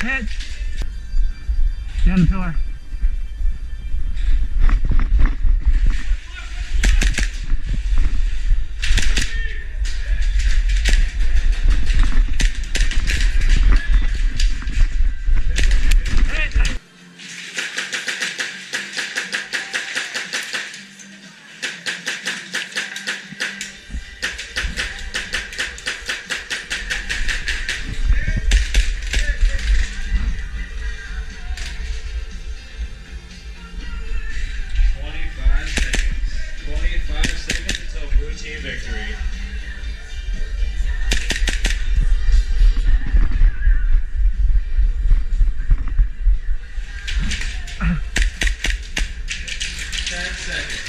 Hit. Down the pillar. Victory. Ten seconds.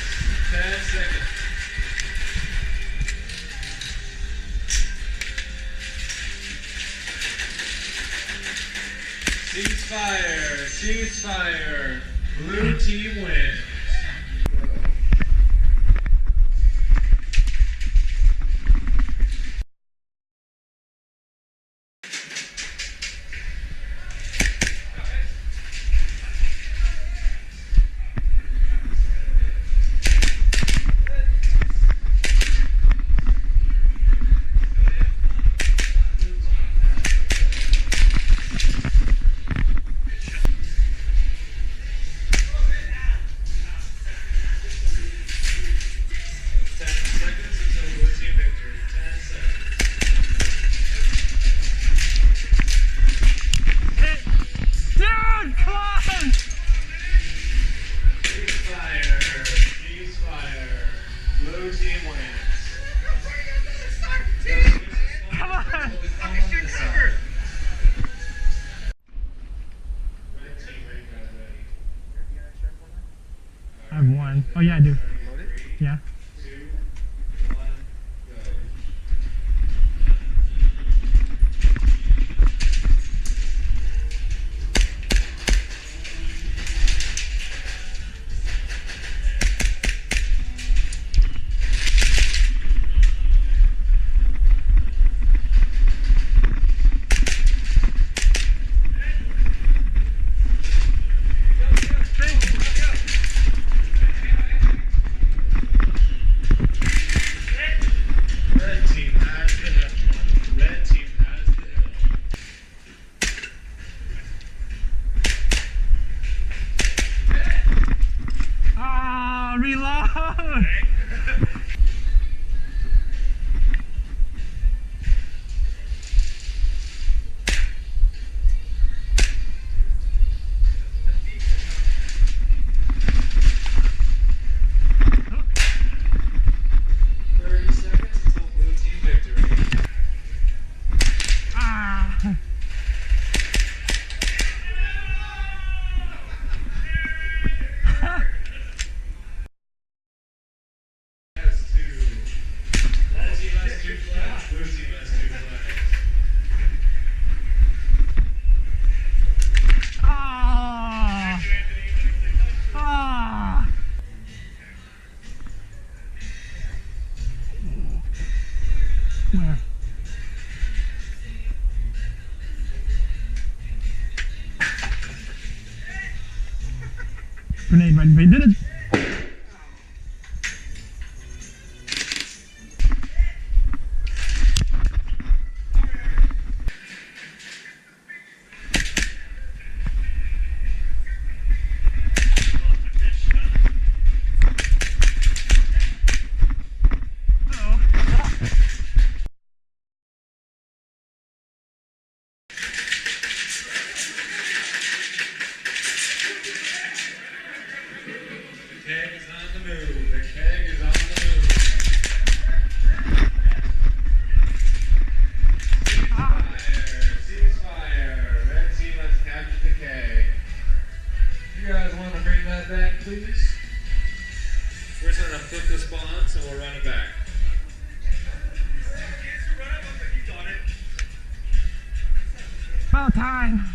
Ceasefire. Blue team wins. I have one. Oh yeah, I do. Yeah. Reload! Where? Grenade right, they did it! Keg is on the move. The keg is on the move. Ceasefire. Red team, let's capture the keg. You guys want to bring that back, please? We're just going to flip the spawns and we'll run it back. About time!